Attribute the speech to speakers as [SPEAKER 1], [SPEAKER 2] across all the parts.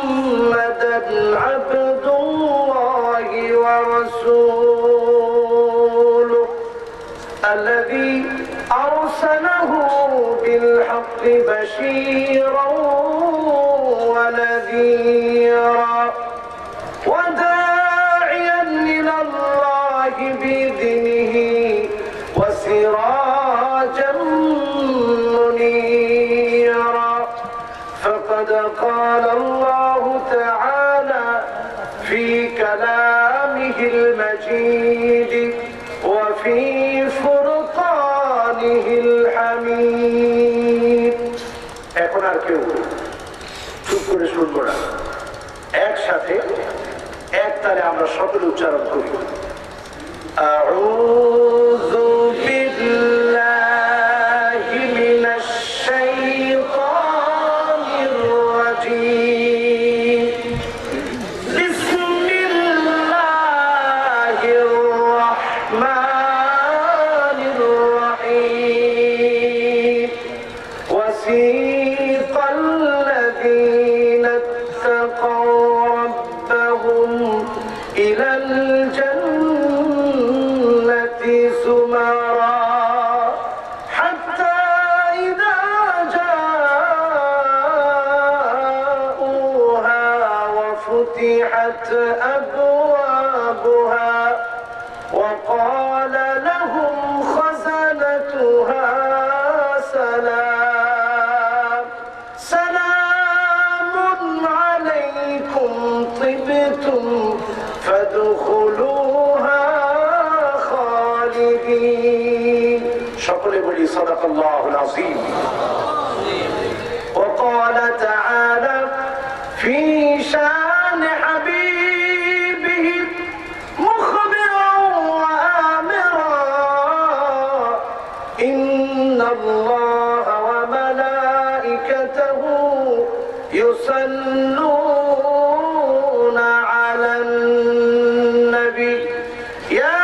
[SPEAKER 1] محمدا عبد الله ورسوله الذي أرسله بالحق بشيرا ونذيرا وداعيا إلى الله بإذنه وسراجا منيرا فقد قال الله تعالى في كلامه المجيد وفي فرقانه الحميد এখন আর কেউ চুপ করে শুনবো না একসাথে এক তালে আমরা সকলে উচ্চারণ করি আউযু বিল্লাহি মিনাশ শাইতানির রাজীম বিসমিল্লাহির রাহমানির রাহিম ওয়াসিকাল্লাযীনা ইত্তাকাw রাব্বাহুম ইলাল জান্নাতি সুমারা হাত্তা ইযা জাউহা ওয়া ফুতিহাত আবওয়াবুহা ওয়া ক্বালা লাহুম খাযানাতুহা সালাম সালামুন আলাইকুম তিবতুম ফাদখুলুহা খালিদিন সকলে বলি সাদাকাল্লাহুল আযীম وقال تعالى في شان حبيبه مخبرا وآمرا إن الله وملائكته يصلون على النبي يا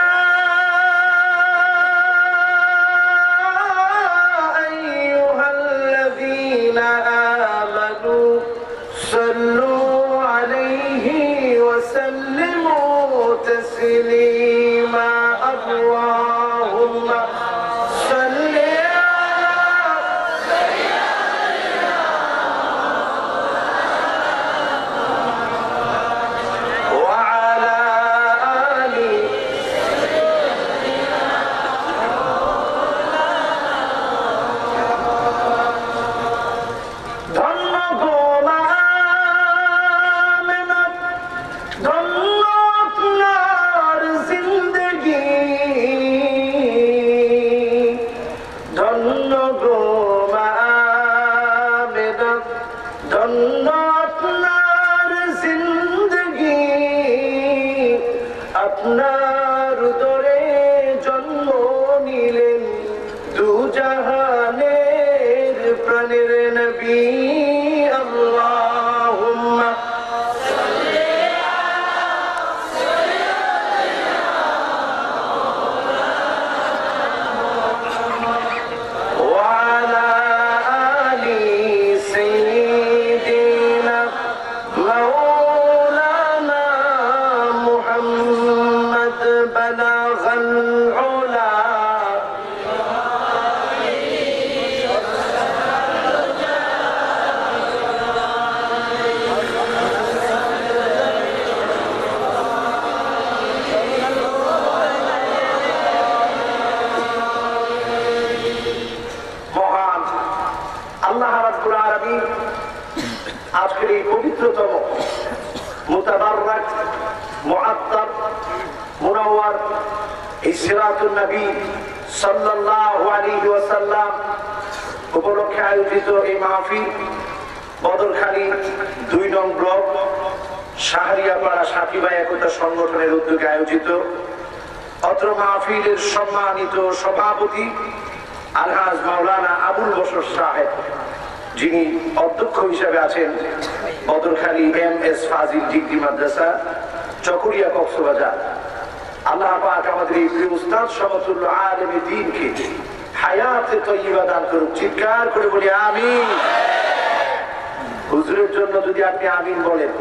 [SPEAKER 1] أيها الذين آمنوا صلوا عليه وسلموا تسليما اللهم صل وعلى آله ধন্য গোলামের ধন্য আপনার জিন্দগি ধন্য গোলামের ধন্য আপনার জিন্দগি আপনার উদরে জন্ম নিলেন দু জাহানের প্রাণের নবী আল্লাহুম্মা وعلى آل سيدنا مولانا محمد بلغ العلا মহান আল্লাহ রাব্বুল আলামিন আজকের এই পবিত্রতম মুতাবাররাক মুআত্তাব মুনাওয়ার এই সিরাতুন নবী সাল্লাল্লাহু আলাইহি ওয়াসাল্লাম উপলক্ষে আয়োজিত এই মাহফিল বদরখালী 2 নং ব্লক শাহরিয়াপাড়া সাথী ভাই একতা সংগঠনের উদ্যোগে আয়োজিত অত্র মাহফিলের সম্মানিত সভাপতি আলহাজ মাওলানা আবুল বশর সাহেব, যিনি অধ্যক্ষ হিসেবে আছেন বদরখালী MS ফাজিল ডিগ্রি মাদ্রাসা, চকরিয়া, কক্সবাজার। আল্লাহ পাক আমাদের এই প্রিয় উস্তাদ সমতুল্য আলেমে দ্বীনকে হায়াতে তয়্যিবা দান করুক। চিৎকার করে বলি আমিন। হুজুরের জন্য যদি আপনি আমিন বলেন,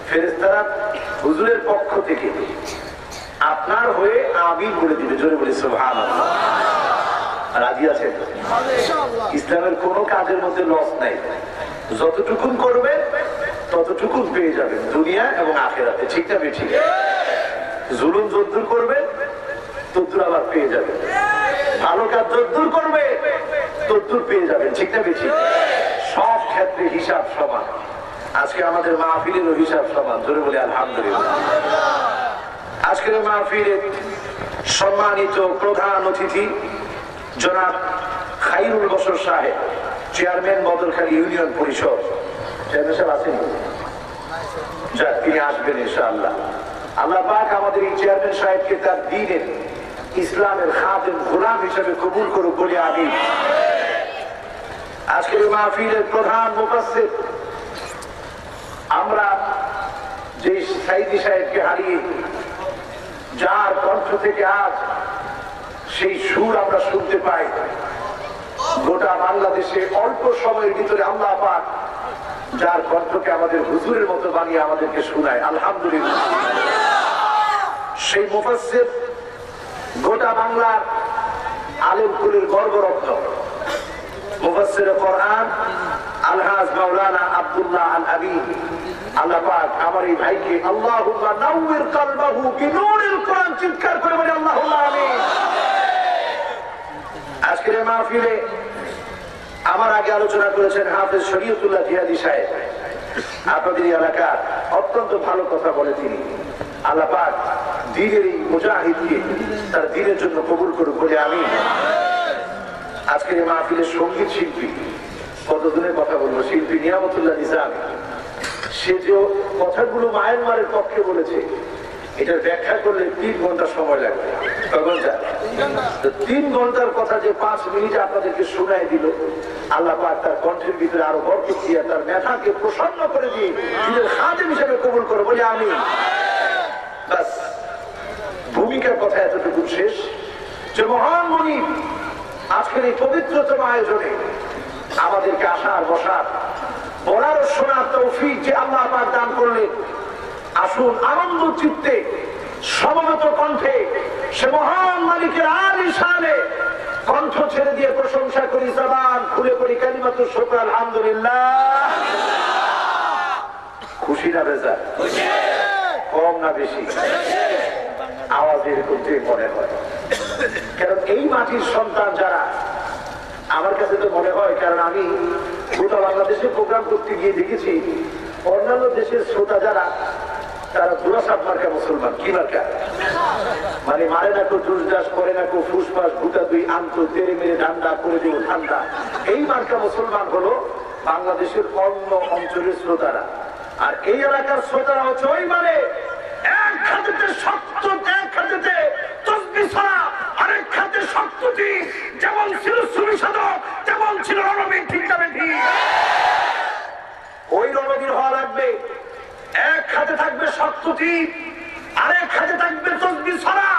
[SPEAKER 1] ফেরেশতারা হুজুরের পক্ষ থেকে আপনার হয়ে আমিন বলে দিবে। জোরে বলি সুবহানাল্লাহ। রাজি আছেন? ইসলামের কোন কাজের মধ্যে লস নাই, যতটুকুন করবে ততটুকুন পেয়ে যাবেন দুনিয়া এবং আখিরাতে। ঠিক না বেঠিক? জুলুম যদ্দুর করবে তদ্দুর আবার পেয়ে যাবেন, ভালো কাজ যদ্দুর করবে তদ্দুর পেয়ে যাবেন। ঠিক না বেঠিক? সব ক্ষেত্রে হিসাব সমান। আজকে আমাদের মাহফিলেরও হিসাব সমান। জোরে বলি আলহামদুলিল্লাহ। আজকের মাহফিলের সম্মানিত প্রধান অতিথি জনাব খায়রুল বশর সাহেব, চেয়ারম্যান বদরখালী ইউনিয়ন পরিষদ। চেয়ারম্যান সাহেব আছেন? যাক, তিনি আসবেন ইনশাআল্লাহ। আল্লাহ পাক আমাদের এই চেয়ারম্যান সাহেবকে তার দ্বীনের ইসলামের খাদেম গোলাম হিসেবে কবুল করুক বলে আমিন। আজকের মাহফিলের প্রধান মুফাসসির আমরা যে সাইদি সাহেবকে হারিয়ে, যার কণ্ঠ থেকে আজ সেই সুর আমরা শুনতে পাই, গোটা বাংলাদেশে অল্প সময়ের ভিতরে আল্লাহ পাক যার কণ্ঠকে আমাদের হুজুরের মতো বানিয়ে আমাদেরকে শোনায়, আলহামদুলিল্লাহ। সেই মুফাসসির গোটা বাংলার আলেম কুলের গর্বরত্ন, মুফাসসিরে কোরআন আলহাজ মাওলানা আব্দুল্লাহ আল আমিন। আল্লাহ পাক আমার এই ভাইকে আল্লাহুম্মা নাওয়ির কলবাহু বিনূরিল কোরআন, চিৎকার করে বলি আল্লাহুম্মা আমিন। আজকের মাহফিলে আমার আগে আলোচনা করেছেন হাফেজ শরীয়তুল্লাহ জিহাদি সাহেব। আপনাদের এলাকার অত্যন্ত ভালো কথা বলে তিনি। আল্লাহ পাক দ্বীনের এই মুজাহিদকে তার দ্বীনের জন্য কবুল করুক বলে আমিন। আজকের এই মাহফিলের সঙ্গীত শিল্পী, কতদিনের কথা বলবো, শিল্পী নিয়ামতুল্লাহ নিজাম, সে যে কথাগুলো মায়ানমারের পক্ষে বলেছে, এটার ব্যাখ্যা করলে 3 ঘন্টা সময় লাগবে। 3 ঘন্টার কথা যে 5 মিনিট আপনাদেরকে শোনায় দিল, আল্লাহ পাক তার কণ্ঠের ভিতরে আরো বরকত দিয়ে তার মেধাকে প্রসন্ন করে দিয়ে নিজের খাদেম হিসেবে কবুল করে বলে আমি। বাস, ভূমিকার কথা এতটুকু শেষ। যে মহান মুনিব আজকের এই পবিত্রতম আয়োজনে আমাদেরকে আসার বসার বলার ও শোনার তৌফিক যে আল্লাহ পাক দান করলেন, আসুন আনন্দ চিত্তে সমবেত কণ্ঠে সে মহান মালিকের আলিশানে কণ্ঠ ছেড়ে দিয়ে প্রশংসা করি, জবান খুলে পড়ি কালিমাতুশ শুকর আলহামদুলিল্লাহ। খুশি না বেজা? কম না বেশি? আওয়াজ এরকম মনে হয়, কারণ এই মাটির সন্তান যারা, আমার কাছে তো মনে হয়, কারণ আমি গোটা বাংলাদেশে প্রোগ্রাম করতে গিয়ে দেখেছি অন্যান্য দেশের শ্রোতা যারা, তারা দুরাসাপ মার্কা মুসলমান। কি মার্কা? মানে মারে না কেউ, জুসদাস করে না কেউ, ফুসফাস ভুটা দুই আন্ত তেরে মেরে ঠান্ডা করে দেব ঠান্ডা। এই মার্কা মুসলমান হলো বাংলাদেশের অন্য অঞ্চলের শ্রোতারা। আর এই এলাকার শ্রোতারা হচ্ছে ওই মানে এক খাতেতে শক্ত, এক খাতেতে তসবিহ ছড়া, আরেক খাতে শক্তি, যেমন ছিল সুফি সাধক তেমন ছিল রণবীর। ঠিক না ঠিক? ওই রণবীর হওয়া লাগবে। এক হাতে থাকবে শক্তি, আরেক হাতে থাকবে তসবিহ ছড়া।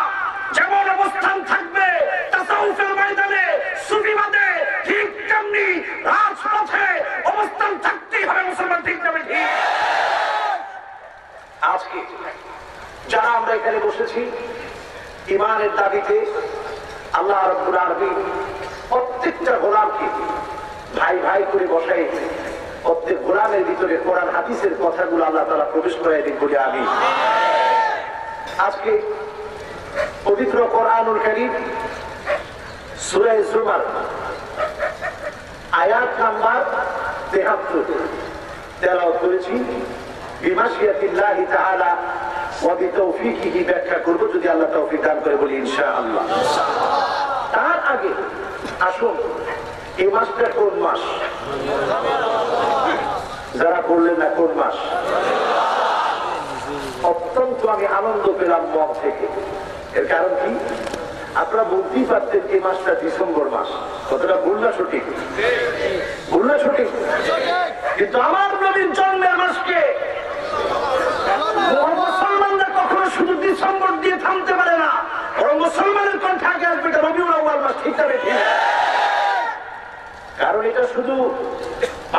[SPEAKER 1] যেমন অবস্থান থাকবে তাসাউফের ময়দানে, সুফিবাদে, ঠিক তেমনি রাজপথে অবস্থান থাকতেই হবে মুসলমান। ঠিক না ঠিক? আজকে যারা আমরা এখানে বসেছি ঈমানের দাবিতে, আল্লাহ রাব্বুল আলামিন প্রত্যেকটা গোলামকে ভাই ভাই করে বসাই, প্রত্যেক গোলামের ভিতরে কোরআন হাদিসের কথাগুলো আল্লাহ তাআলা প্রবেশ করাই দিন বলে আমি। আজকে পবিত্র কোরআনুল কারীম সূরা জুমার আয়াত নাম্বার 73 তেলাওয়াত করেছি। বিমাশিয়াতিল্লাহি তাআলা ওয়া বিতাওফীকিহি ব্যাখ্যা করব যদি আল্লাহ তৌফিক দান করে, বলি ইনশাআল্লাহ। তার আগে আসুন, এই মাসটা কোন মাস? যারা বললেন না কোন মাস, অত্যন্ত আমি আনন্দ পেলাম মন থেকে। এর কারণ কি? আপনারা বুঝতেই পারতেন এই মাসটা ডিসেম্বর মাস। কতটা ভুল না সঠিক? ভুল না সঠিক? কিন্তু আমার নবীর জন্মের মাসকে মুসলমানরা কখনো শুধু ডিসেম্বর দিয়ে থামতে পারে না, বরং মুসলমানের কণ্ঠে আগে আসবে রবিউল আউয়াল মাস। ঠিক না ঠিক? কারণ এটা শুধু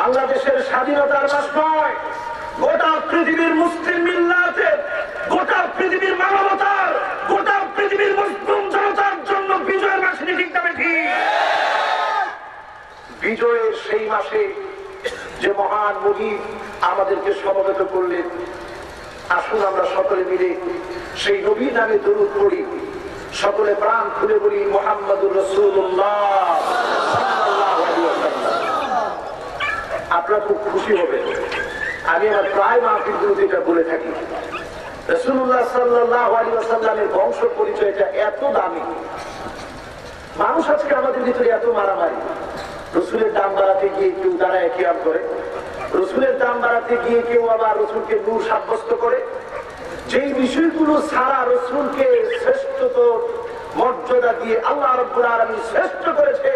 [SPEAKER 1] বাংলাদেশের স্বাধীনতার মাস নয়, গোটা পৃথিবীর মুসলিম মিল্লাতের, গোটা পৃথিবীর মানবতার, গোটা পৃথিবীর মুসলিম জনতার জন্য বিজয়ের মাস। ঠিক না ঠিক? বিজয়ের সেই মাসে যে মহান মুজিব আমাদেরকে সমবেত করলেন, আসুন আমরা সকলে মিলে সেই নবীর নামে দরুদ পড়ি, সকলে প্রাণ খুলে বলি মুহাম্মাদুর রাসূলুল্লাহ সাল্লাল্লাহু আলাইহি ওয়াসাল্লাম। আপনারা খুব খুশি হবেন, আমি আমার প্রায় মাহফিলগুলোতে এটা বলে থাকি, রাসূলুল্লাহ সাল্লাল্লাহু আলাইহি ওয়াসাল্লামের বংশ পরিচয়টা এত দামি। মানুষ আজকে আমাদের ভিতরে এত মারামারি, রসুলের দাম বাড়াতে গিয়ে কেউ দাঁড়ায় কিয়াম করে, রসুলের দাম বাড়াতে গিয়ে কেউ আবার রসুলকে নূর সাব্যস্ত করে। যেই বিষয়গুলো সারা রসুলকে শ্রেষ্ঠত মর্যাদা দিয়ে আল্লাহ রাব্বুল আলামিন শ্রেষ্ঠ করেছে,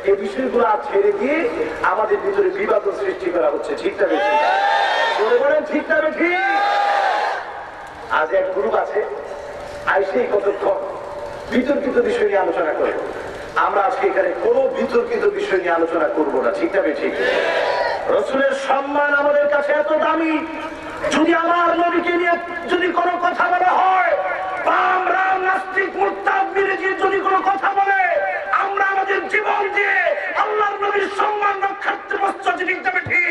[SPEAKER 1] এই বিষয়গুলো ছেড়ে দিয়ে আমাদের ভিতরে বিবাদ সৃষ্টি করা হচ্ছে। ঠিক না বেশি বলেন? ঠিক না বেশি? আজ এক গ্রুপ আছে, আইসেই কতক্ষণ বিতর্কিত বিষয় নিয়ে আলোচনা করে। আমরা আজকে এখানে কোনো বিতর্কিত বিষয় নিয়ে আলোচনা করবো না। ঠিক না ঠিক? রসুলের সম্মান আমাদের কাছে এত দামি, যদি আমার নবীকে নিয়ে যদি কোনো কথা বলা হয়, বাম রাম নাস্তিক মুরতাদ বিরোধী যদি কোনো কথা বলে, আমরা আমাদের জীবন দিয়ে আল্লাহর নবীর সম্মান রক্ষার্থে প্রস্তুত। ঠিক না ঠিক?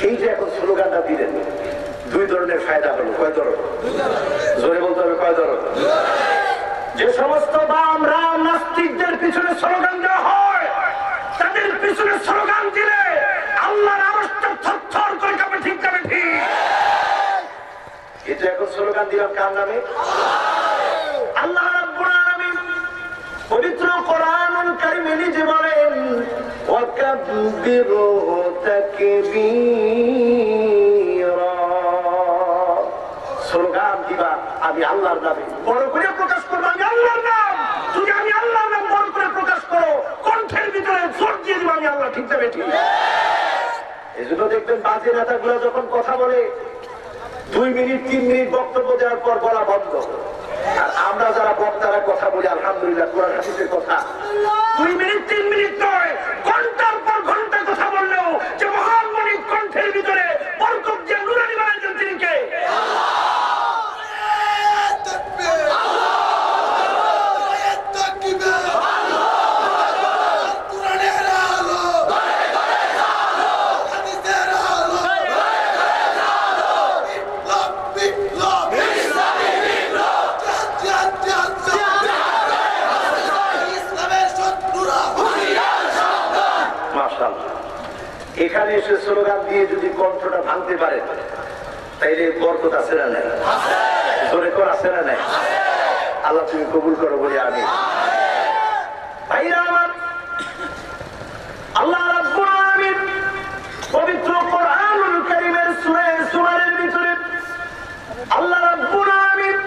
[SPEAKER 1] এই যে এখন স্লোগানটা দিলেন, দুই ধরনের ফায়দা হলো। কয় ধরন? জোরে বলতে হবে, কয় ধরন? যে সমস্ত বাম রাম নাস্তিকদের পিছনে স্লোগান দেওয়া হয়, তাদের পিছনে স্লোগান দিলে আল্লাহর আরশটা থরথর করে কাঁপে। ঠিক না ঠিক? এটা এখন স্লোগান দিলাম কার নামে? আল্লাহ রাব্বুল আলামিন পবিত্র কোরআনুল কারীমে নিজে বলেন, ওয়াকাব্বিরহু তাকবীরা। স্লোগান দিবা আমি আল্লাহর নামে, বড় করে প্রকাশ করবো আমি আল্লাহর নাম। যদি আমি আল্লাহর নাম বড় করে প্রকাশ করো, কণ্ঠের ভিতরে জোর দিয়ে দিবা আমি আল্লাহ। ঠিক না ঠিক? এই জন্য দেখবেন বাজে নেতাগুলো যখন কথা বলে 2 মিনিট 3 মিনিট বক্তব্য দেওয়ার পর বলা বন্ধ। আর আমরা যারা বক্তারা কথা বলি আলহামদুলিল্লাহ কোরআন হাদিসের কথা 2 মিনিট 3 মিনিট নয়, ঘন্টার পর ঘন্টা কথা বললেও যে মহান মনিব কণ্ঠের ভিতরে বরকত দিয়ে নুরানি বানাইছেন তিনি কে? এখানে এসে স্লোগান দিয়ে যদি কণ্ঠটা ভাঙতে পারে, তাইলে বরকত আছে না নাই? জোরে কর আছে না নাই? আল্লাহ তুমি কবুল করো বলে আমি। ভাইরা আমার, আল্লাহ রাব্বুল আলামিন পবিত্র কোরআনুল কারীমের সূরা সুমারের ভিতরে আল্লাহ রাব্বুল আলামিন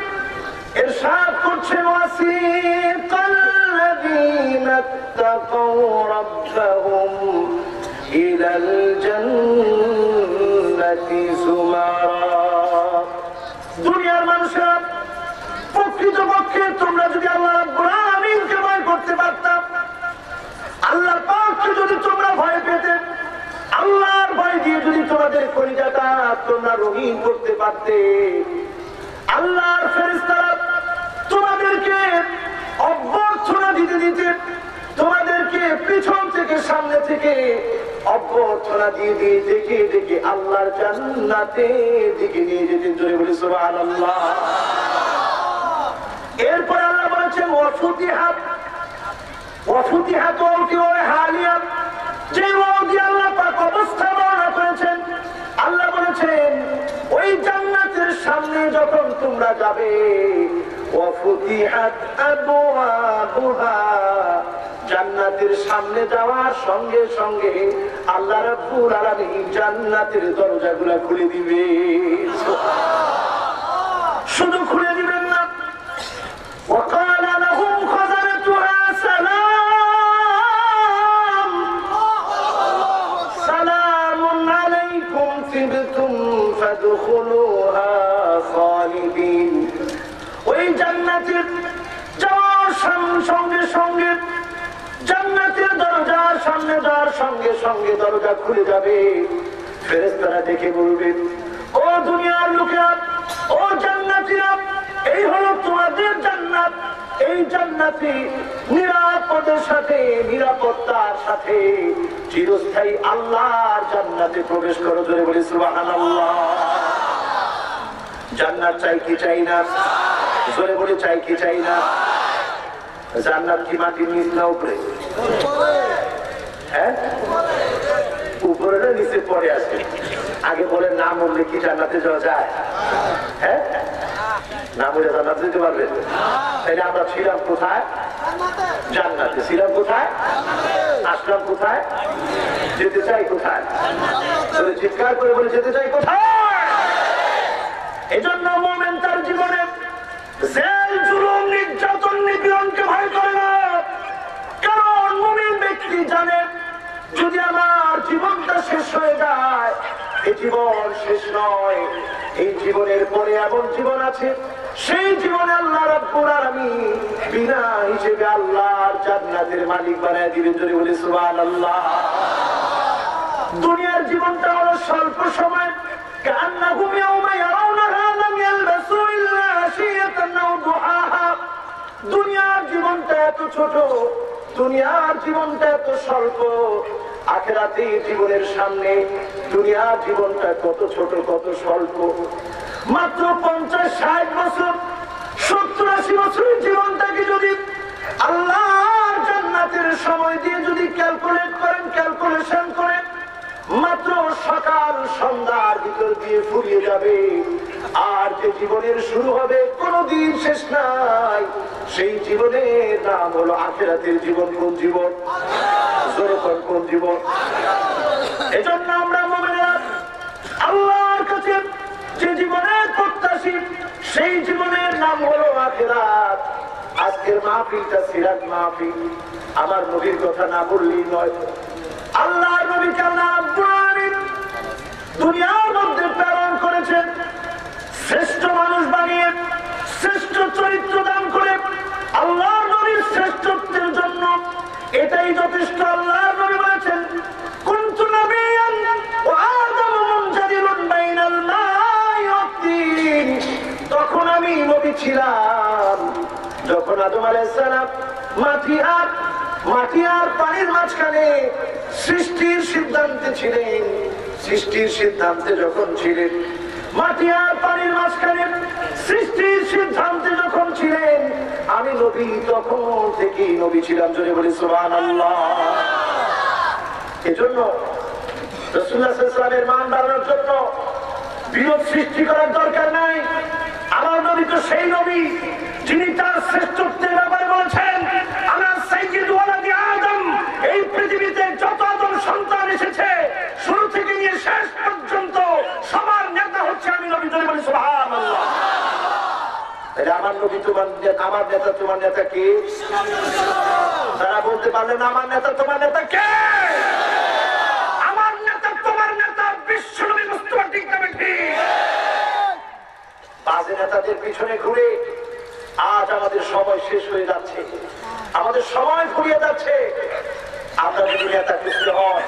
[SPEAKER 1] ইরশাদ করছেন, ওয়াসিকাল্লাযীনা তাকাউ রাব্বাহুম ইলাল জান্নাতি যুমারা। দুনিয়ার মানুষেরা প্রকৃতপক্ষে তোমরা যদি আল্লাহ রাব্বুল আলামিনকে ভয় করতে পারতাম, আল্লাহর পাককে যদি তোমরা ভয় পেতে, আল্লাহর ভয় দিয়ে যদি তোমাদের কলিজাটা তোমরা রঙিন করতে পারতে, আল্লাহর ফেরেশতারা তোমাদেরকে অভ্যর্থনা দিতে দিতে, তোমাদেরকে পিছন থেকে সামনে থেকে অভ্যর্থনা দিয়ে দিয়ে ডেকে ডেকে আল্লাহর জান্নাতের দিকে নিয়ে যেতে। জোরে বলি সুবহানাল্লাহ। এরপর আল্লাহ বলেছেন, ওয়াফুতিহাত হালিয়া, যে ওয়াদি আল্লাহ পাক অবস্থা বর্ণনা করেছেন। আল্লাহ বলেছেন ওই জান্নাতের সামনে যখন তোমরা যাবে, ওয়াফুতিহাত আবওয়াবুহা, জান্নাতের সামনে যাওয়ার সঙ্গে সঙ্গে আল্লাহ রাব্বুল আলামিন জান্নাতের দরজাগুলো খুলে দিবে। শুধু খুলে দিবেন না, ওয়াকালা লাহুম খাযানাতুহা সঙ্গে জান্নাতের দরজার সামনে যাওয়ার সঙ্গে সঙ্গে দরজা খুলে যাবে। ফেরেশতারা দেখে বলবে, ও দুনিয়ার লোকেরা, ও জান্নাতীরা, এই হলো তোমাদের জান্নাত। এই জান্নাতে নিরাপদের সাথে, নিরাপত্তার সাথে চিরস্থায়ী আল্লাহর জান্নাতে প্রবেশ করো। জোরে বলি সুবহানাল্লাহ। জান্নাত চাই কি চাই না? জোরে বলি চাই কি চাই না? জান্নাত কি মাটির নিচ না উপরে? হ্যাঁ, উপরে না নিচে পড়ে আসে? আগে বলে না মরলে কি জান্নাতে যাওয়া যায়? হ্যাঁ, না মরে জান্নাতে যেতে পারবেন? তাইলে আমরা ছিলাম কোথায়? জান্নাতে। ছিলাম কোথায়? আসলাম কোথায়? যেতে চাই কোথায়? চিৎকার করে বলে যেতে চাই কোথায়? এই জন্য মুমিন তার জীবনে জেল, জুলুম, নির্যাতন, নিপীড়নকে ভয় করে না। কারণ মুমিন ব্যক্তি জানে, যদি আমার জীবনটা শেষ হয়ে যায়, এই জীবন শেষ নয়, এই জীবনের পরে এমন জীবন আছে, সেই জীবনে আল্লাহ রাব্বুল আলামিন বিনা হিসেবে আল্লাহর জান্নাতের মালিক বানায় দিবেন। জোরে বলি সুবহানাল্লাহ। দুনিয়ার জীবনটা হলো স্বল্প সময়। কান্নাহুম ইয়াওমা ইয়ারাউনাহা লাম ইয়ালবাসু ইল্লা আশিয়াতান আও দুহাহা। দুনিয়ার জীবনটা এত ছোট, দুনিয়ার জীবনটা এত স্বল্প, আখিরাতের জীবনের সামনে দুনিয়ার জীবনটা কত ছোট, কত স্বল্প। মাত্র 50-60 বছর, 70-80 বছরের জীবনটাকে যদি আল্লাহর জান্নাতের সময় দিয়ে যদি ক্যালকুলেট করেন, ক্যালকুলেশন করেন, মাত্র সকাল সন্ধ্যার ভিতর দিয়ে ফুরিয়ে যাবে। আর যে জীবনের শুরু হবে কোনদিন শেষ নাই, সেই জীবনের নাম হলো আখিরাতের জীবন। কোন জীবন? জোরে কোন কোন জীবন? এজন্য আমরা মুমিনরা আল্লাহর কাছে যে জীবনের প্রত্যাশী, সেই জীবনের নাম হলো আখিরাত। আজকের মাহফিলটা সিরাত মাহফিল। আমার নবীর কথা না বললেই নয়। আল্লাহর নবীকে আল্লাহ রাব্বুল আলামিন দুনিয়ার মধ্যে প্রেরণ করেছেন, শ্রেষ্ঠ মানুষ বানিয়ে, শ্রেষ্ঠ চরিত্র দান করে। আল্লাহর নবীর শ্রেষ্ঠত্বের জন্য এটাই যথেষ্ট। আল্লাহর নবী বলেছেন, কুনতু নাবিয়্যান ওয়া আদামু মুনজাদিলুন বাইনাল মাই ওয়াত তিন। তখন আমি নবী ছিলাম যখন আদম আলাইহিস সালাম মাটি আর পানির মাঝখানে সৃষ্টির সিদ্ধান্তে ছিলেন। সৃষ্টির সিদ্ধান্তে যখন ছিলেন, মাটি আর পানির মাঝখানে সৃষ্টির সিদ্ধান্তে যখন ছিলেন, আমি নবী তখন থেকেই নবী ছিলাম। জোরে বলি সুবহানাল্লাহ। এজন্য রাসূলুল্লাহ সাল্লাল্লাহু আলাইহি ওয়াসাল্লামের মান বাড়ানোর জন্য বিরোধ সৃষ্টি করার দরকার নাই। আমার নবী তো সেই নবী যিনি তার শ্রেষ্ঠত্বের ব্যাপারে বলেছেন, আনা সাইয়্যিদু ওয়ালাদি আদম। এই পৃথিবীতে যত আদম সন্তান এসেছে, শুরু থেকে নিয়ে শেষ পর্যন্ত সবার নেতা হচ্ছে আমি নবী। জোরে বলি সুবহানাল্লাহ। এটা আমার নবী তোমার, আমার নেতা তোমার নেতা কে? তারা বলতে পারলেন আমার নেতা তোমার নেতা কে? আমার নেতা তোমার নেতা বিশ্ব নবী মুস্তাফা। ঠিক না ঠিক? বাজে নেতাদের পিছনে ঘুরে আজ আমাদের সময় শেষ হয়ে যাচ্ছে, আমাদের সময় ফুরিয়ে যাচ্ছে। আমরা যদি নেতা খুঁজতে হয়,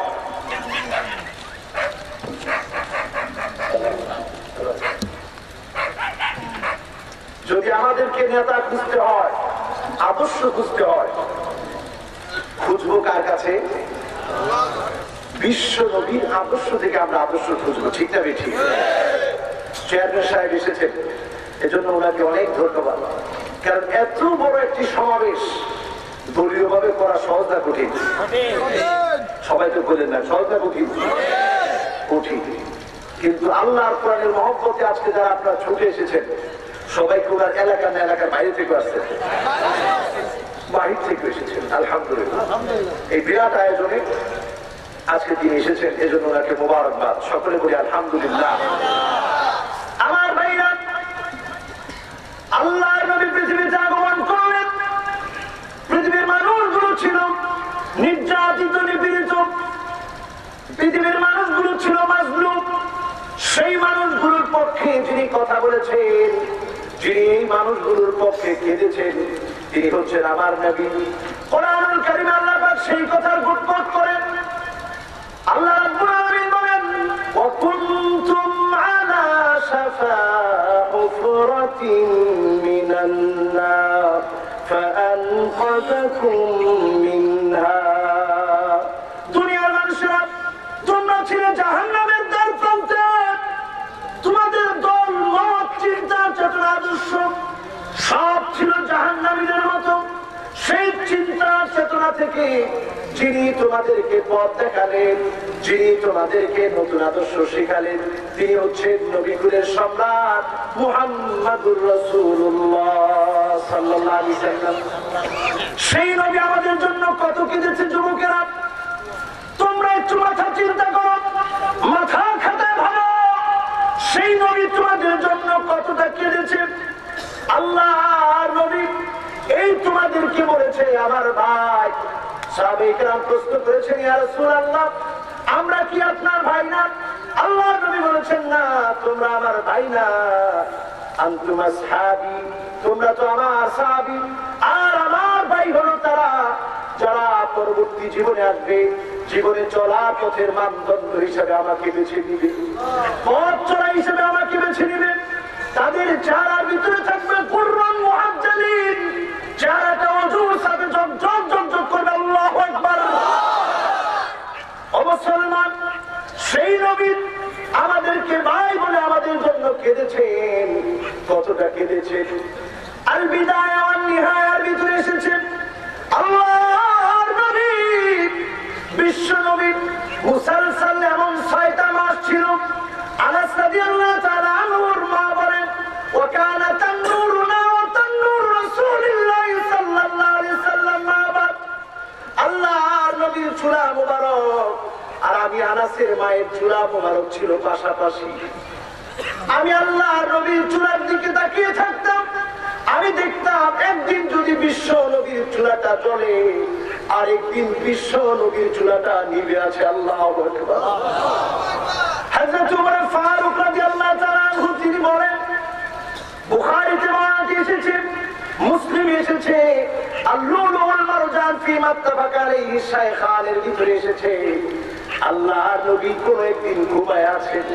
[SPEAKER 1] যদি আমাদেরকে নেতা খুঁজতে হয়, আদর্শ খুঁজতে হয়, খুঁজবো কার কাছে? বিশ্ব নবীর আদর্শ থেকে আমরা আদর্শ খুঁজবো। ঠিক না ঠিক? চেয়ারম্যান সাহেব এসেছেন, এজন্য ওনাকে অনেক ধন্যবাদ। কারণ এত বড় একটি সমাবেশ দলীয় ভাবে করা সহজ না কঠিন? সবাই তো বলেন না সহজ না কঠিন? কঠিন। কিন্তু আল্লাহর কোরআনের মহব্বতে আজকে যারা আপনারা ছুটে এসেছেন, সবাইকে ওনার এলাকা না এলাকার বাইরে থেকে আসছেন, বাহির থেকে এসেছেন। আলহামদুলিল্লাহ, এই বিরাট আয়োজনে আজকে তিনি এসেছেন, এজন্য ওনাকে মোবারকবাদ। সকলে বলি আলহামদুলিল্লাহ। আমার ভাইরা, আল্লাহর নবী পৃথিবীতে আগমন করলেন। পৃথিবীর মানুষগুলো ছিল নির্যাতিত, নিপীড়িত। পৃথিবীর মানুষগুলো ছিল মাজলুম। সেই মানুষগুলোর পক্ষে যিনি কথা বলেছেন, যিনি এই মানুষগুলোর পক্ষে কেঁদেছেন, তিনি হচ্ছেন আমার নবী। কোরআনুল কারীমে আল্লাহ পাক সেই কথার গুণগান করেন। আল্লাহ রাব্বুল আলামিন বলেন, ওয়া কুনতুম আলা শাফা হুফরাতিন মিনান নার ফাআনকাযাকুম মিনহা। দুনিয়ার মানুষেরা, তোমরা ছিলে জাহান্নামের দ্বার প্রান্তে। তোমাদের দল, মত, চিন্তা, চেতনা, আদর্শ সব ছিল জাহান্নামীদের মতো। সেই চিন্তা চেতনা থেকে যিনি তোমাদেরকে পথ দেখালেন, যিনি তোমাদেরকে নতুন আদর্শ শেখালেন, তিনি হচ্ছেন নবী কুলের সম্রাট মুহাম্মাদুর রাসূলুল্লাহ সাল্লাল্লাহু আলাইহি ওয়াসাল্লাম। সেই নবী আমাদের জন্য কত কেঁদেছে যুবকেরা। তোমরা একটু মাথা চিন্তা করো, মাথা খাটায় ভালো, সেই নবী তোমাদের জন্য কতটা কেঁদেছে। আল্লাহর নবী এই তোমাদেরকে বলেছে, আমার ভাই। সাহাবায়ে কেরাম প্রশ্ন করেছেন, ইয়া রাসূলুল্লাহ, আমরা কি আপনার ভাই না? আল্লাহর নবী বলেছেন, না, তোমরা আমার ভাই না, আনতুম আসহাবী, তোমরা তো আমার সাহাবী। আর আমার ভাই হলো তারা যারা পরবর্তী জীবনে আসবে, জীবনে চলার পথের মানদণ্ড হিসেবে আমাকে বেছে নিবে, পথ চলা হিসেবে আমাকে বেছে নিবে। তাদের চেহারার ভিতরে থাকবে কুররান মুহাজ্জালিন, চেহারাটা ওযুর সাথে ঝকঝক ঝকঝক করবে। আল্লাহু আকবার। ও মুসলমান, সেই নবী আমাদেরকে ভাই বলে আমাদের জন্য কেঁদেছেন। কতটা কেঁদেছেন? আল বিদায়া ওয়ান নিহায়ার ভিতরে এসেছেন আল্লাহর নবী, বিশ্ব নবী। মুসালসাল এমন 6টা মাস ছিল। আনাস রাদিয়াল্লাহু তাআলা আনহুর মা বলেন, ওয়া কানা তান্নুরুনা ওয়া তান্নুর রাসূলিল্লাহি সাল্লাল্লাহু আলাইহি সাল্লাম মা বাদ। আল্লাহর নবীর চুলা মুবারক আর আমি আনাসের মায়ের চুলা মুবারক ছিল পাশাপাশি। আমি আল্লাহর নবীর চুলার দিকে তাকিয়ে থাকতাম। আমি দেখতাম একদিন যদি বিশ্ব নবীর চুলাটা জ্বলে, আর একদিন বিশ্ব নবীর চুলাটা নিভে আছে। আল্লাহু আকবার। হযরত ওমর ফারুক রাদিয়াল্লাহু তাআলা আনহু তিনি বলেন, বুখারীতে বর্ণনা এসেছে, মুসলিমে এসেছে, আল-লুলু ওয়াল মারজান ফি মাত্তাফাকা আলাইহি শাইখানের ভিতরে এসেছে, আল্লাহর নবী কোন একদিন ঘুমায় আছেন।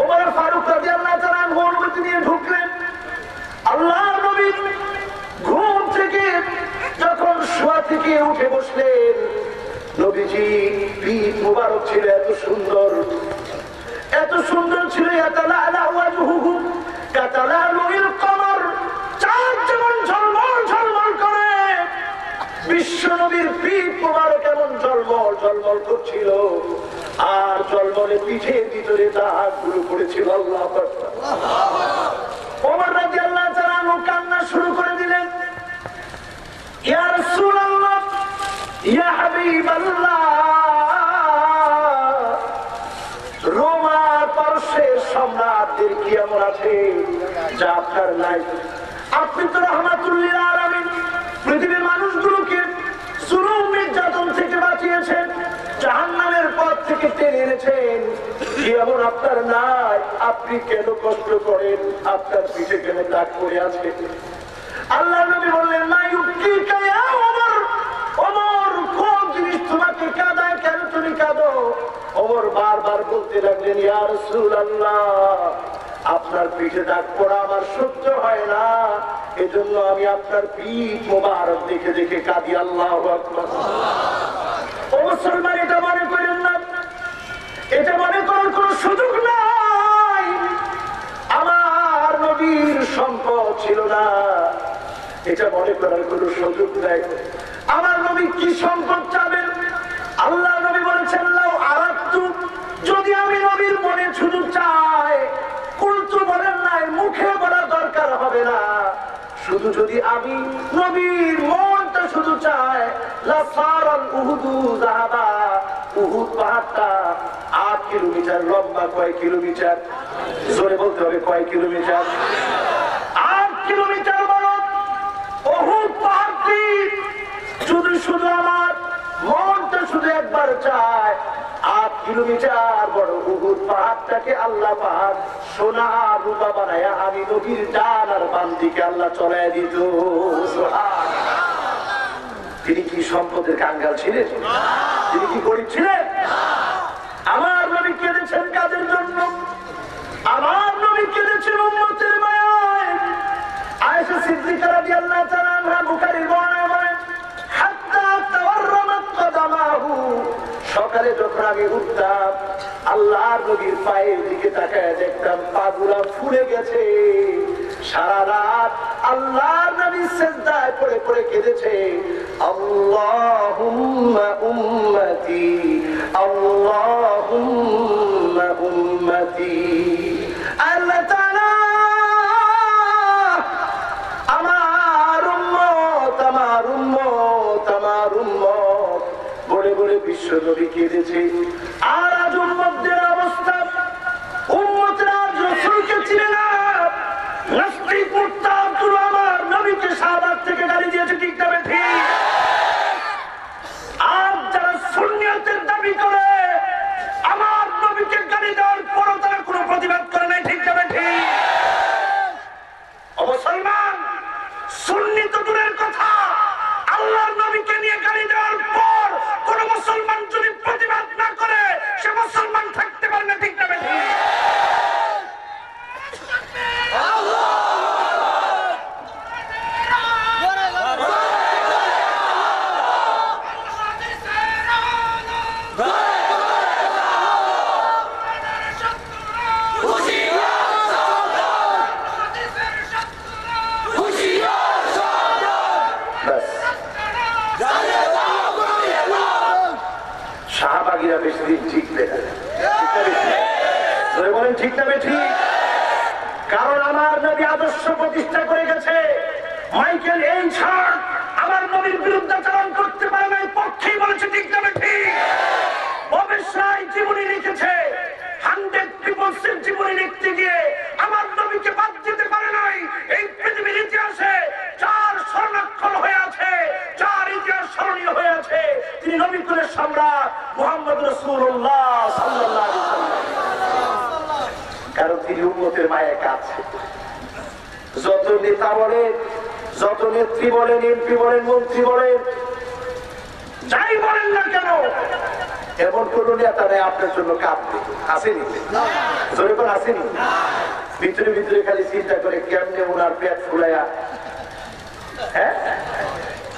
[SPEAKER 1] ওমর ফারুক রাদিয়াল্লাহু তাআলা আনহু অনুমতি নিয়ে ঢুকলেন। আল্লাহর নবী ঘুম থেকে যখন শোয়া থেকে উঠে বসলেন, নবীজি পিঠ মুবারক ছিল এত সুন্দর, এত সুন্দর ছিল, ইয়াতালাআলা ওয়াজহুহু কাতালালুল কমর, চাঁদ যেমন ঝলমল ঝলমল করে, বিশ্ব নবীর পিঠ মুবারক এমন ঝলমল ঝলমল করছিল। আর ঝলমলে পিঠের ভিতরে দাগগুলো পড়েছিল। আল্লাহু আকবার। ওমর রাদিয়াল্লাহু তাআলা আনহু কান্না শুরু করে দিলেন, ইয়া রাসূলুল্লাহ, ইয়া হাবিবাল্লাহ, রোমার পারস্যের সম্রাটদের কি এমন আছে যা আপনার নাই? আপনি তো রাহমাতুল লিল আলামিন, পৃথিবীর মানুষগুলোকে জুলুম নির্যাতন থেকে বাঁচিয়েছেন, জাহান্নামের পথ থেকে টেনে এনেছেন, কি এমন আপনার নাই? আপনি কেন কষ্ট করেন? আপনার পিঠে কেন দাগ পড়ে আছে? আল্লাহর নবী বললেন, মা ইউবকিকা ইয়া ওমর, ওমর কোন জিনিস তোমাকে কাঁদায়, কেন তুমি কাঁদো? ওমর বারবার বলতে লাগলেন, ইয়া রাসূলুল্লাহ, আপনার পিঠে দাগ পড়া আমার সহ্য হয় না, এজন্য আমি আপনার পিঠ মোবারক দেখে দেখে কাঁদি। আল্লাহু আকবার। ও মুসলমান, এটা মনে করেন না, এটা মনে করার কোন সুযোগ নাই। আমার নবীর সম্পদ ছিল না, এটা মনে করার কোন সুযোগ নাই। আমার নবী কি সম্পদ চাবেন? আল্লাহ নবী বলেছেন, লাউ আরাদতু, যদি আমি নবীর মনে শুধু চাই, কুলতু বলেন নাই, মুখে বলার দরকার হবে না, শুধু যদি আমি নবীর মনটা শুধু চাই, লাসারাল উহুদু যাহাবা, উহুদ পাহাড়টা 8 কিলোমিটার লম্বা। কয় কিলোমিটার? জোরে বলতে হবে, কয় কিলোমিটার? 8 কিলোমিটার বড় উহুদ পাহাড়টি যদি শুধু আমার মনটা শুধু একবার চায়, 8 কিলোমিটার বড় উহুদ পাহাড়টাকে আল্লাহ পাক সোনা আর রূপা বানায়া আমি নবীর ডান আর বাম দিকে আল্লাহ চড়াইয়া দিত। তিনি কি সম্পদের কাঙ্গাল ছিলেন? তিনি কি গরিব ছিলেন? আমার নবী কেঁদেছেন কাদের জন্য? আমার নবী কেঁদেছেন উম্মতের মায়ায়। আয়েশা সিদ্দিকা রাদিয়াল্লাহু তাআলা আনহা বুখারীর বর্ণনা বলেন, হাত্তা তাওয়াররামাত কদামাহু, সকালে যখন আমি উঠতাম আল্লাহর নবীর পায়ের দিকে তাকায় দেখতাম পাগুলা ফুলে গেছে। সারা রাত আল্লাহর নবী সিজদায় পড়ে পড়ে কেঁদেছে, আল্লাহুম্মা উম্মতি আল্লাহুম্মা উম্মতি। আল্লাহ তাআলা আমার উম্মত আমার উম্মত আমার উম্মত বলে বলে বিশ্ব নবী কেঁদেছে। আর আজ উম্মতদের অবস্থা, উম্মতরা আজ রাসূলকে চিনে না। নাস্তিক মুরতাদগুলো আমার নবীকে শাহবাগ থেকে গালি দিয়েছে, ঠিক না ঠিক? আর যারা সুন্নিয়তের দাবি করে আমার নবীকে গালি দেওয়ার পরও তারা কোনো প্রতিবাদ করে নাই, ঠিক না ঠিক? মুসলমান সুন্নি তো দূরের কথা, আল্লাহর নবীকে নিয়ে গালি দেওয়ার পর কোন মুসলমান যদি প্রতিবাদ না করে সে মুসলমান থাকতে পারে না, ঠিক না ঠিক? শাহবাগীরা বেশি দিন ঠিকবে না, বলেন ঠিক না ঠিক? কারণ আমার নবী আদর্শ প্রতিষ্ঠা করে গেছে। মাইকেল এই ছাড় আমার নবীর বিরুদ্ধাচরণ করতে পারে না, পক্ষেই বলেছে, ঠিক না ঠিক? অবশ্যই জীবনী লিখেছে, 100 পিপলসের জীবনী লিখতে গিয়ে আমার নবীকে বাদ দিতে পারে নাই। এই পৃথিবীর ইতিহাসে 4 স্বর্ণাক্ষর হয়ে আছে, 4 ইতিহাস স্মরণীয় হয়ে আছে। তিনি নবী কুলের সম্রাট মুহাম্মদ রাসূলুল্লাহ সাল্লাল্লাহু আলাইহি ওয়াসাল্লাম। কারণ তিনি উম্মতের মায়ের কাছে। যত নেতা বলেন, যত নেত্রী বলেন, এমপি বলেন, মন্ত্রী বলেন, যাই বলেন না কেন, এমন কোন নেতা নেই আপনার জন্য কাঁদবে, আসেনি? জোরে করে আসেনি? ভিতরে ভিতরে খালি চিন্তা করে কেমনে ওনার পেট ফুলাইয়া, হ্যাঁ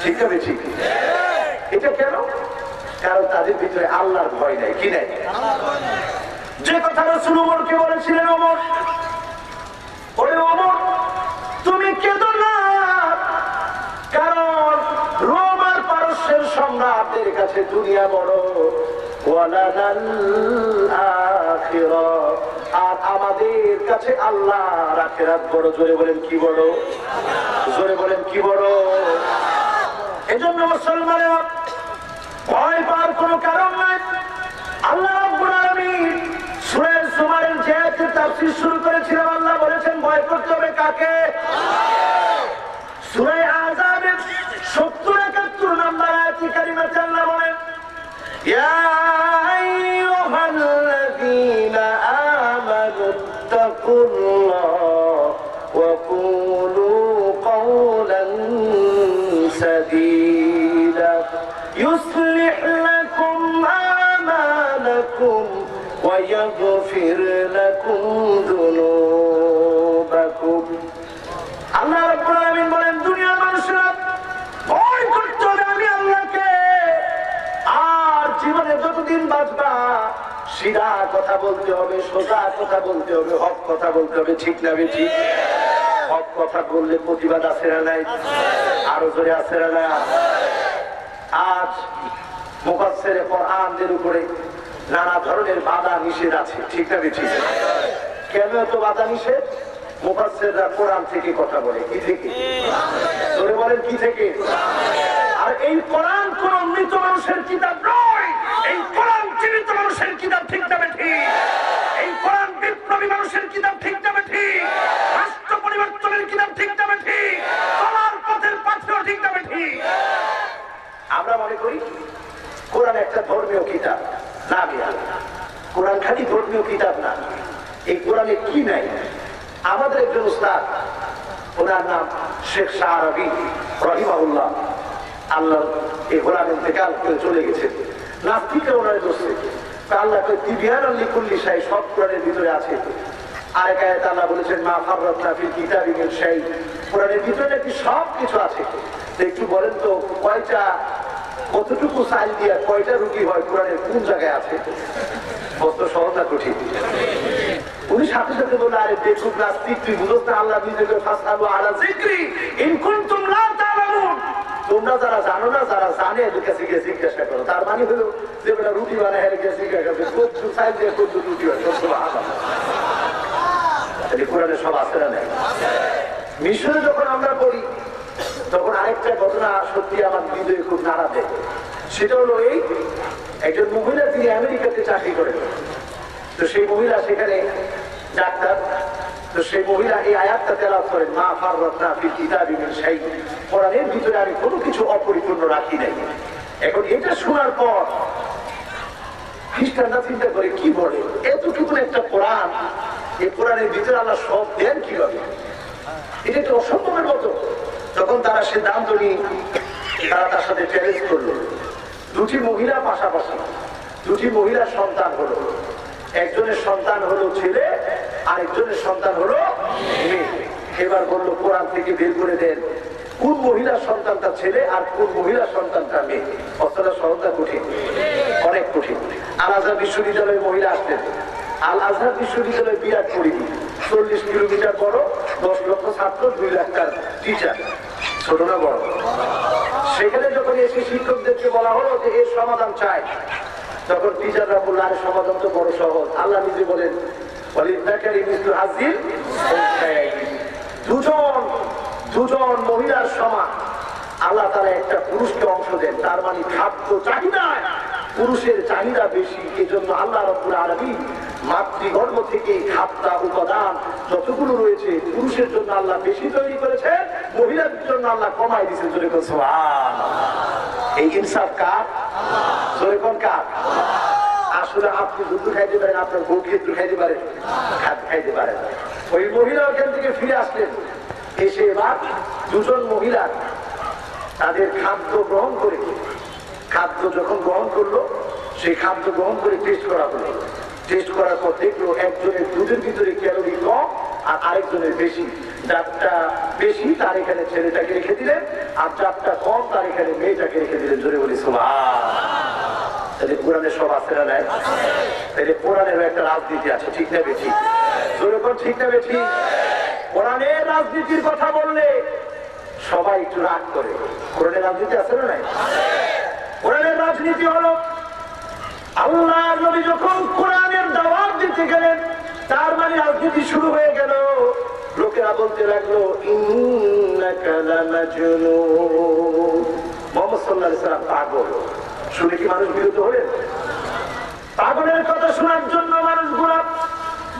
[SPEAKER 1] ঠিক হবে, ঠিক? এটা কেন? কারণ তাদের ভিতরে আল্লাহর ভয় নাই, কি নাই? যে কথা রাসূল ওমরকে বলেছিলেন, ওমর, ওরে ওমর তুমি কেঁদো না, কারণ রোম আর পারস্যের সম্রাটদের কাছে দুনিয়া বড়, ওয়ালানাল আখিরাহ, আর আমাদের কাছে আল্লাহর আখিরাত বড়। জোরে বলেন কি বড়? জোরে বলেন কি বড়? এজন্য মুসলমানেরা ভয় পাওয়ার কোনো কারণ নাই। আল্লাহ রাব্বুল আলামিন সূরা জুমারের যে আয়াতের তাফসীর শুরু করেছিলাম, আল্লাহ বলেছেন ভয় করতে হবে কাকে? সূরা আযাবের 70-71 নম্বর আয়াতে কারিমাতে আল্লাহ বলেন, ইয়া আইয়ুহাল্লাযীনা আমানুত্তাকুল্লাহ ওয়া কুলু কওলান সাদীদা ইউসলিহ লাকুম আমালাকুম ওয়া ইয়াগফির লাকুম যুনুবাকুম। আল্লাহ রাব্বুল আলামিন বলেন, দুনিয়ার মানুষরা ভয় করতে হবে আমি আল্লাহকে। আর জীবনে যতদিন বাঁচবা সিধা কথা বলতে হবে, সোজা কথা বলতে হবে, হক কথা বলতে হবে, ঠিক না ঠিক? হক কথা বললে প্রতিবাদ আছে না নাই? আরো জোরে আছে না? আজ মুফাসসিরে কোরআনদের উপরে নানা ধরনের বাধা নিষেধ আছে, ঠিক না ঠিক? কেন এত বাধা নিষেধ? মুফাসসিররা কোরআন থেকে কথা বলে, কি থেকে? জোরে বলেন কি থেকে? আর এই কোরআন কোন মৃত মানুষের কিতাব নয়, এই কোরআন জীবিত মানুষের কিতাব, ঠিক না ঠিক? এই কোরআন বিপ্লবী মানুষের কিতাব, ঠিক না ঠিক? রাষ্ট্র পরিবর্তনের কিতাব, ঠিক না ঠিক? চলার পথের পাথর, ঠিক না ঠিক? আমরা মনে করি কোরআন একটা ধর্মীয় কিতাব, না মিয়া, কোরআন খালি ধর্মীয় কিতাব না, এই কোরআনে কি নাই। আমাদের একজন উস্তাদ, ওনার নাম শেখ শাহরবি রহিমাহুল্লাহ, আল্লাহ এই গোলাম ইন্তেকাল করে চলে গেছে। নাস্তিকরা ওনারে দোষে আল্লাহ তিবিয়ান লিকুল্লি শাই, সব কোরআনের ভিতরে আছে। আরেক আয়াতে আল্লাহ বলেছেন মা ফাররাতনা ফিল কিতাবি মিন শাই, কোরআনের ভিতরে নাকি সব কিছু আছে। একটু বলেন তো কয়টা, কতটুকু চাল দিয়া কয়টা রুটি হয় কোরআনের কোন জায়গায় আছে? কত সহজ না কঠিন? উনি সাথে সাথে বলে আরে বেকুব নাস্তিক, তুই বুঝছ না আল্লাহ নিজেকে ফাসআলু আলা যিকরি ইন কুনতুম লা তা'লামুন, তোমরা যারা জানো না, যারা জানে এদের কাছে গিয়ে জিজ্ঞাসা করো। তার মানে হলো যে বেটা রুটি বানায় হেরে গিয়ে জিজ্ঞাসা করবে কত চাল দিয়ে কত রুটি হয়। সুবহানাল্লাহ, কোরআনে সব আছে না নাই? মিশরে যখন আমরা পড়ি তখন আরেকটা ঘটনা সত্যি আমার হৃদয়ে খুব নাড়া দেয়। সেটা হলো এই, একজন মহিলা তিনি আমেরিকাতে চাকরি করেন। তো সেই মহিলা সেখানে ডাক্তার। তো সেই মহিলা এই আয়াতটা তেলাওয়াত করেন মা ফাররাতনা ফিল কিতাবি মিন শাই, কোরআনের ভিতরে আমি কোনো কিছু অপরিপূর্ণ রাখি নাই। এখন এটা শোনার পর খ্রিস্টানরা চিন্তা করে কি বলে, এতটুকু একটা কোরআন, এই কোরআনের ভিতরে আল্লাহ সব দেন কিভাবে? এটা তো অসম্ভবের মতো। তখন তারা সিদ্ধান্ত নিয়ে তারা তার সাথে চ্যালেঞ্জ করলো। দুটি মহিলা পাশাপাশি, দুটি মহিলার সন্তান হলো, একজনের সন্তান হলো ছেলে আর একজনের সন্তান হলো মেয়ে। এবার বললো কোরআন থেকে বের করে দেন কোন মহিলার সন্তানটা ছেলে আর কোন মহিলার সন্তানটা মেয়ে। অতটা সহজটা কঠিন, অনেক কঠিন। আল আজহার বিশ্ববিদ্যালয়ের মহিলা আসতেন। আল আজহার বিশ্ববিদ্যালয় বিরাট পরিধি, 40 কিলোমিটার বড়, 10 লক্ষ ছাত্র, 2 লাখ টিচার, ছোট না বড়? সেখানে যখন এসে শিক্ষকদেরকে বলা হলো যে এর সমাধান চাই, তখন টিচাররা বলল আরে সমাধান তো বড় সহজ। আল্লাহ নিজে বলেন দুজন মহিলার সমান আল্লাহ তারা একটা পুরুষকে অংশ দেন। তার মানে খাদ্য চাহিদায় পুরুষের চাহিদা বেশি, এই জন্য আল্লাহ রাব্বুল আলামিন মাতৃগর্ভ থেকে খাদ্য উপাদান যতগুলো রয়েছে পুরুষের জন্য আল্লাহ বেশি তৈরি করেছে, মহিলার জন্য আল্লাহ কমাই দিয়েছেন। জোরে কোন সুবহানাল্লাহ। এই ইনসাফ কার? জোরে কোন কার? আসলে আপনি দুধ খাইতে পারেন, আপনার বউ খেতে খাইতে পারেন, খাইতে পারেন। ওই মহিলা ওখান থেকে ফিরে আসলেন, এসে এবার দুজন মহিলা তাদের খাদ্য গ্রহণ করে, খাদ্য যখন গ্রহণ করলো সেই খাদ্য গ্রহণ করে টেস্ট করা হলো। টেস্ট করার পর দেখলো একজনের দুধের ভিতরে ক্যালোরি কম আর আরেকজনের বেশি। যারটা বেশি তার এখানে ছেলেটাকে রেখে দিলেন, আর যারটা কম তার এখানে মেয়েটাকে রেখে দিলেন। জোরে বলি সুবহানাল্লাহ। তাহলে কোরআনে সব আছে না নাই? তাহলে কোরআনের একটা রাজনীতি আছে, ঠিক না বেশি? জোরে কোন ঠিক না বেশি? কোরআনের রাজনীতির কথা বললে সবাই একটু রাগ করে। কোরআনের রাজনীতি আছে না নাই? কোরআনের রাজনীতি হলো আল্লাহ নবী যখন কোরআনের দাওয়াত দিতে গেলেন, তার মানে রাজনীতি শুরু হয়ে গেল। লোকেরা বলতে লাগলো ইন্নাকা লামাজনুন, মুহাম্মদ সাল্লাল্লাহু আলাইহি ওয়াসাল্লাম পাগল। শুনে কি মানুষ বিরত হলেন? পাগলের কথা শোনার জন্য মানুষগুলা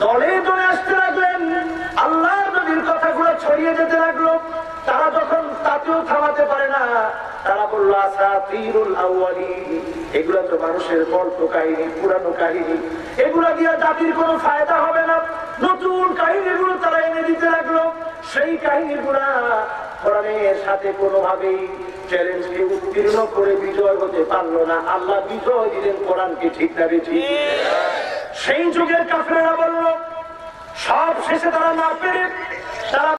[SPEAKER 1] দলে দলে আসতে লাগলেন। আল্লাহর নবীর কথাগুলো ছড়িয়ে যেতে লাগলো। তারা যখন তাতেও থামাতে পারে না, তারা বলল আসাতিরুল আউয়ালিন, এগুলো তো মানুষের গল্প কাহিনী, পুরানো কাহিনী, এগুলা দিয়ে জাতির কোনো ফায়দা হবে না। নতুন কাহিনীগুলো তারা এনে দিতে লাগলো। সেই কাহিনীগুলা কোরআনের সাথে কোনোভাবেই চ্যালেঞ্জকে উত্তীর্ণ করে বিজয় হতে পারলো না। আল্লাহ বিজয় দিলেন কোরআনকে, ঠিক না বেঠিক? সেই যুগের কাফেররা বলল, সব শেষে তারা না পেরে তারা